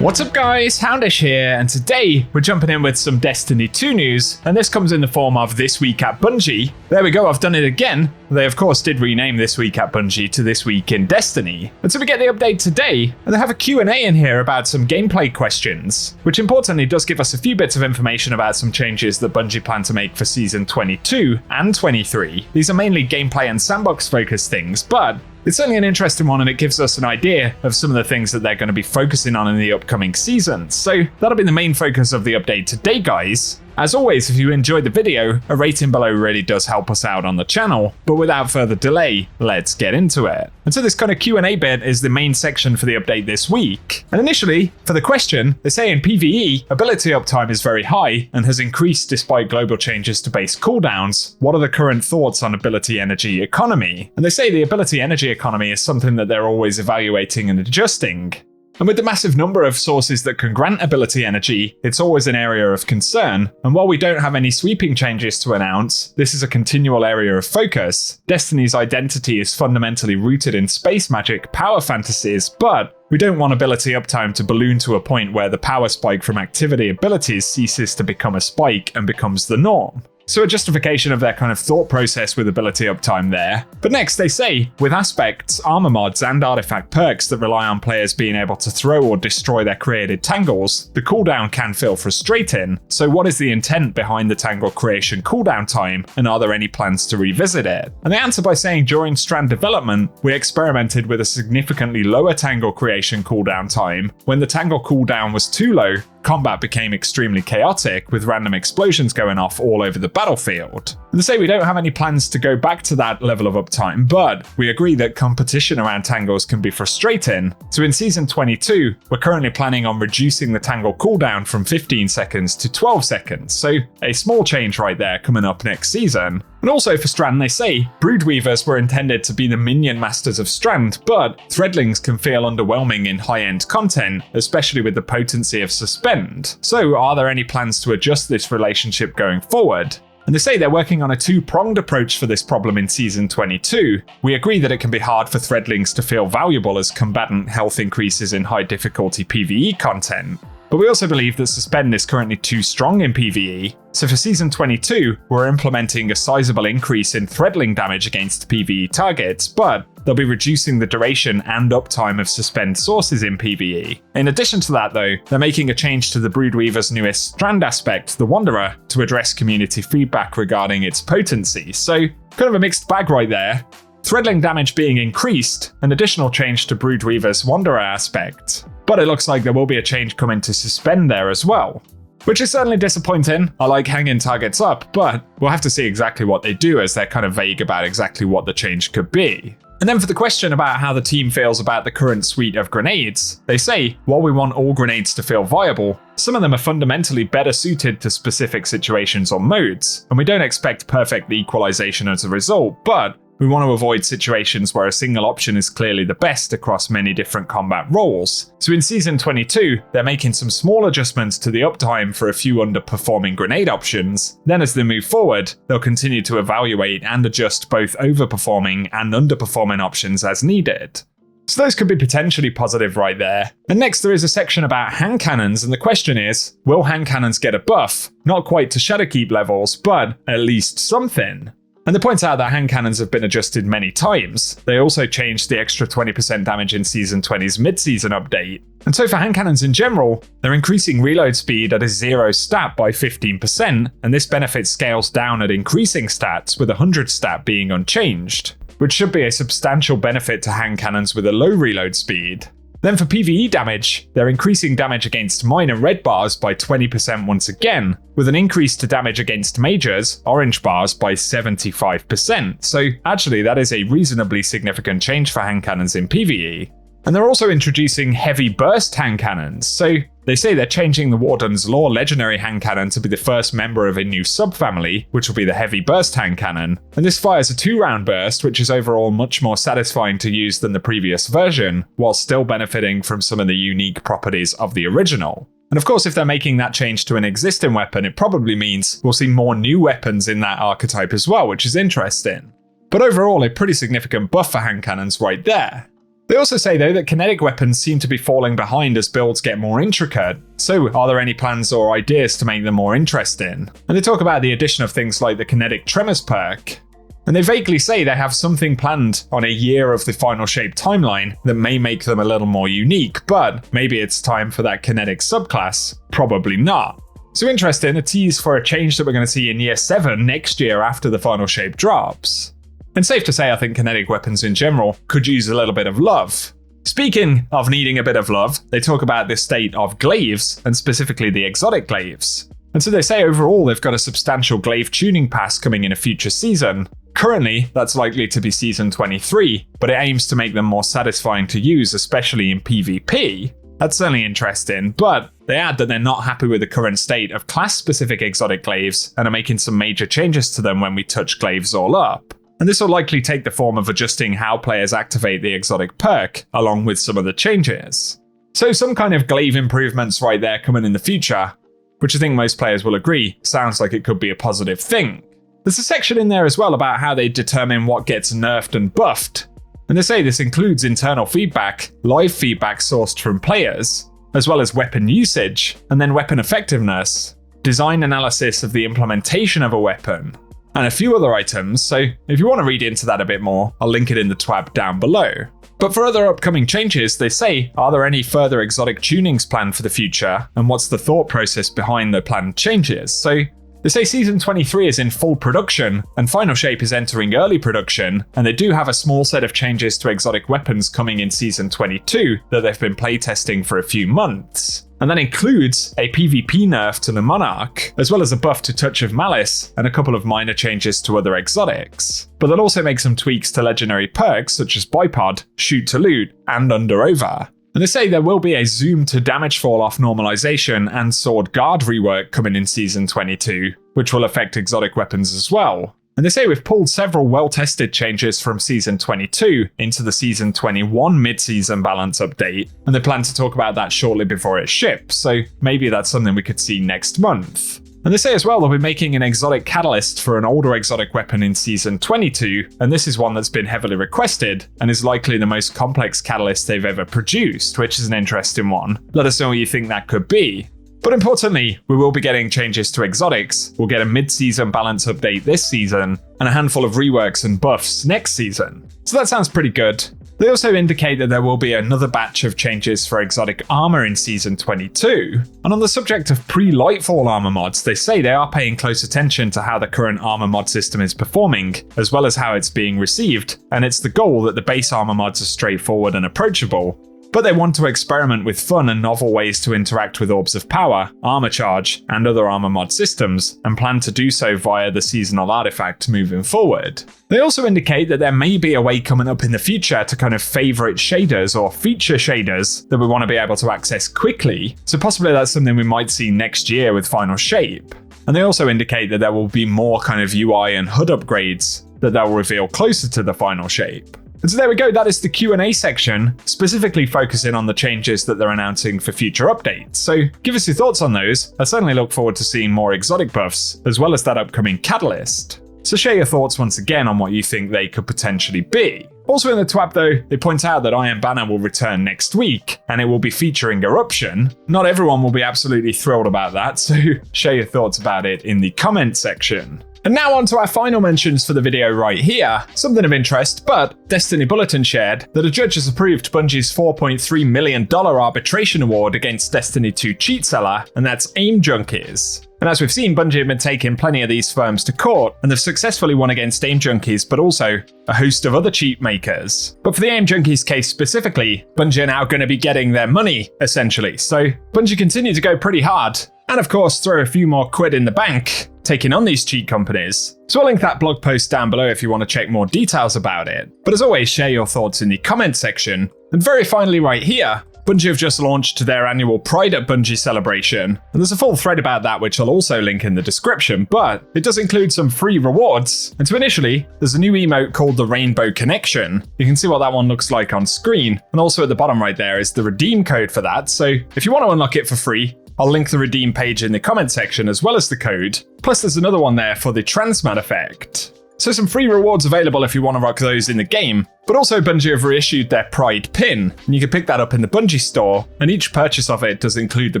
What's up guys, Houndish here, and today we're jumping in with some Destiny 2 news, and this comes in the form of This Week at Bungie. There we go, I've done it again. They of course did rename This Week at Bungie to This Week in Destiny. And so we get the update today, and they have a Q&A in here about some gameplay questions, which importantly does give us a few bits of information about some changes that Bungie plan to make for Season 22 and 23. These are mainly gameplay and sandbox focused things, but it's certainly an interesting one, and it gives us an idea of some of the things that they're going to be focusing on in the upcoming seasons. So that'll be the main focus of the update today, guys. As always, if you enjoyed the video, a rating below really does help us out on the channel. But without further delay, let's get into it. And so this kind of Q&A bit is the main section for the update this week. And initially, for the question, they say in PvE, ability uptime is very high and has increased despite global changes to base cooldowns. What are the current thoughts on ability energy economy? And they say the ability energy economy is something that they're always evaluating and adjusting. And with the massive number of sources that can grant ability energy, it's always an area of concern. And while we don't have any sweeping changes to announce, this is a continual area of focus. Destiny's identity is fundamentally rooted in space magic power fantasies, but we don't want ability uptime to balloon to a point where the power spike from activity abilities ceases to become a spike and becomes the norm. So a justification of their kind of thought process with ability uptime there. But next they say, with aspects, armor mods and artifact perks that rely on players being able to throw or destroy their created tangles, the cooldown can feel frustrating. So what is the intent behind the tangle creation cooldown time, and are there any plans to revisit it? And they answer by saying during Strand development, we experimented with a significantly lower tangle creation cooldown time. When the tangle cooldown was too low, combat became extremely chaotic, with random explosions going off all over the battlefield. And they say we don't have any plans to go back to that level of uptime, but we agree that competition around tangles can be frustrating. So in Season 22, we're currently planning on reducing the tangle cooldown from 15 seconds to 12 seconds, so a small change right there coming up next season. And also for Strand, they say, Broodweavers were intended to be the minion masters of Strand, but Threadlings can feel underwhelming in high-end content, especially with the potency of Suspend. So are there any plans to adjust this relationship going forward? And they say they're working on a two-pronged approach for this problem in Season 22. We agree that it can be hard for Threadlings to feel valuable as combatant health increases in high-difficulty PvE content. But we also believe that Suspend is currently too strong in PvE. So for Season 22, we're implementing a sizable increase in Threadling damage against PvE targets, but they'll be reducing the duration and uptime of Suspend sources in PvE. In addition to that though, they're making a change to the Broodweaver's newest Strand aspect, the Wanderer, to address community feedback regarding its potency. So kind of a mixed bag right there. Threadling damage being increased, an additional change to Broodweaver's Wanderer aspect. But it looks like there will be a change coming to Suspend there as well. Which is certainly disappointing. I like hanging targets up, but we'll have to see exactly what they do, as they're kind of vague about exactly what the change could be. And then for the question about how the team feels about the current suite of grenades, they say, while we want all grenades to feel viable, some of them are fundamentally better suited to specific situations or modes, and we don't expect perfect equalization as a result, but we want to avoid situations where a single option is clearly the best across many different combat roles. So in Season 22, they're making some small adjustments to the uptime for a few underperforming grenade options. Then as they move forward, they'll continue to evaluate and adjust both overperforming and underperforming options as needed. So those could be potentially positive right there. And next there is a section about hand cannons, and the question is, will hand cannons get a buff? Not quite to Shadowkeep levels, but at least something. And they point out that hand cannons have been adjusted many times. They also changed the extra 20% damage in Season 20's mid-season update. And so for hand cannons in general, they're increasing reload speed at a 0 stat by 15%, and this benefit scales down at increasing stats, with 100 stat being unchanged, which should be a substantial benefit to hand cannons with a low reload speed. Then for PvE damage, they're increasing damage against mine and red bars by 20% once again, with an increase to damage against mages, orange bars, by 75%. So actually that is a reasonably significant change for hand cannons in PvE. And they're also introducing heavy burst hand cannons, so they say they're changing the Warden's Law legendary hand cannon to be the first member of a new subfamily, which will be the heavy burst hand cannon. And this fires a 2-round burst, which is overall much more satisfying to use than the previous version, while still benefiting from some of the unique properties of the original. And of course, if they're making that change to an existing weapon, it probably means we'll see more new weapons in that archetype as well, which is interesting. But overall, a pretty significant buff for hand cannons right there. They also say though that kinetic weapons seem to be falling behind as builds get more intricate, so are there any plans or ideas to make them more interesting? And they talk about the addition of things like the kinetic tremors perk. And they vaguely say they have something planned on a year of the Final Shape timeline that may make them a little more unique, but maybe it's time for that kinetic subclass. Probably not. So interesting, a tease for a change that we're going to see in year 7 next year after the Final Shape drops. And safe to say, I think kinetic weapons in general could use a little bit of love. Speaking of needing a bit of love, they talk about the state of glaives, and specifically the exotic glaives. And so they say overall they've got a substantial glaive tuning pass coming in a future season. Currently, that's likely to be Season 23, but it aims to make them more satisfying to use, especially in PvP. That's certainly interesting, but they add that they're not happy with the current state of class-specific exotic glaives and are making some major changes to them when we touch glaives all up. And this will likely take the form of adjusting how players activate the exotic perk, along with some of the changes. So some kind of glaive improvements right there coming in the future, which I think most players will agree sounds like it could be a positive thing. There's a section in there as well about how they determine what gets nerfed and buffed. And they say this includes internal feedback, live feedback sourced from players, as well as weapon usage, and then weapon effectiveness, design analysis of the implementation of a weapon, and a few other items, so if you want to read into that a bit more, I'll link it in the twab down below. But for other upcoming changes, they say, are there any further exotic tunings planned for the future, and what's the thought process behind the planned changes? So they say Season 23 is in full production, and Final Shape is entering early production, and they do have a small set of changes to exotic weapons coming in Season 22 that they've been playtesting for a few months. And that includes a PvP nerf to the Monarch, as well as a buff to Touch of Malice, and a couple of minor changes to other exotics. But they'll also make some tweaks to legendary perks such as Bipod, Shoot to Loot, and Under Over. And they say there will be a zoom to damage fall off normalization and sword guard rework coming in Season 22, which will affect exotic weapons as well. And they say we've pulled several well-tested changes from Season 22 into the Season 21 mid-season balance update, and they plan to talk about that shortly before it ships, so maybe that's something we could see next month. And they say as well they'll be making an exotic catalyst for an older exotic weapon in Season 22, and this is one that's been heavily requested, and is likely the most complex catalyst they've ever produced, which is an interesting one. Let us know what you think that could be. But importantly, we will be getting changes to exotics, we'll get a mid-season balance update this season, and a handful of reworks and buffs next season. So that sounds pretty good. They also indicate that there will be another batch of changes for exotic armor in Season 22. And on the subject of pre-Lightfall armor mods, they say they are paying close attention to how the current armor mod system is performing, as well as how it's being received, and it's the goal that the base armor mods are straightforward and approachable. But they want to experiment with fun and novel ways to interact with Orbs of Power, Armor Charge, and other armor mod systems, and plan to do so via the seasonal artifact moving forward. They also indicate that there may be a way coming up in the future to kind of favorite shaders or feature shaders that we want to be able to access quickly, so possibly that's something we might see next year with Final Shape. And they also indicate that there will be more kind of UI and HUD upgrades that they'll reveal closer to the Final Shape. And so there we go, that is the Q&A section, specifically focusing on the changes that they're announcing for future updates. So give us your thoughts on those. I certainly look forward to seeing more exotic buffs, as well as that upcoming catalyst. So share your thoughts once again on what you think they could potentially be. Also in the twab though, they point out that Iron Banner will return next week, and it will be featuring Eruption. Not everyone will be absolutely thrilled about that, so share your thoughts about it in the comment section. And now on to our final mentions for the video right here. Something of interest, but Destiny Bulletin shared that a judge has approved Bungie's $4.3 million arbitration award against Destiny 2 cheat seller, and that's Aim Junkies. And as we've seen, Bungie have been taking plenty of these firms to court, and they've successfully won against Aim Junkies, but also a host of other cheat makers. But for the Aim Junkies case specifically, Bungie are now going to be getting their money, essentially. So Bungie continue to go pretty hard, and of course throw a few more quid in the bank, taking on these cheat companies. So I'll link that blog post down below if you want to check more details about it. But as always, share your thoughts in the comment section. And very finally right here, Bungie have just launched their annual Pride at Bungie celebration, and there's a full thread about that which I'll also link in the description, but it does include some free rewards. And so initially, there's a new emote called the Rainbow Connection. You can see what that one looks like on screen, and also at the bottom right there is the redeem code for that, so if you want to unlock it for free, I'll link the redeem page in the comment section as well as the code. Plus there's another one there for the Transmat effect. So some free rewards available if you want to rock those in the game, but also Bungie have reissued their Pride pin, and you can pick that up in the Bungie store, and each purchase of it does include the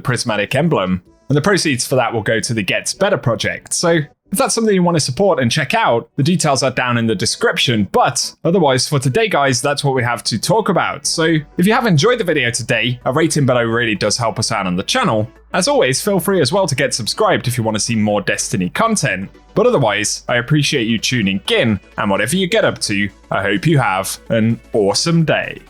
prismatic emblem, and the proceeds for that will go to the Gets Better project. So if that's something you want to support and check out, the details are down in the description, but otherwise for today guys, that's what we have to talk about. So if you have enjoyed the video today, a rating below really does help us out on the channel. As always, feel free as well to get subscribed if you want to see more Destiny content. But otherwise, I appreciate you tuning in, and whatever you get up to, I hope you have an awesome day.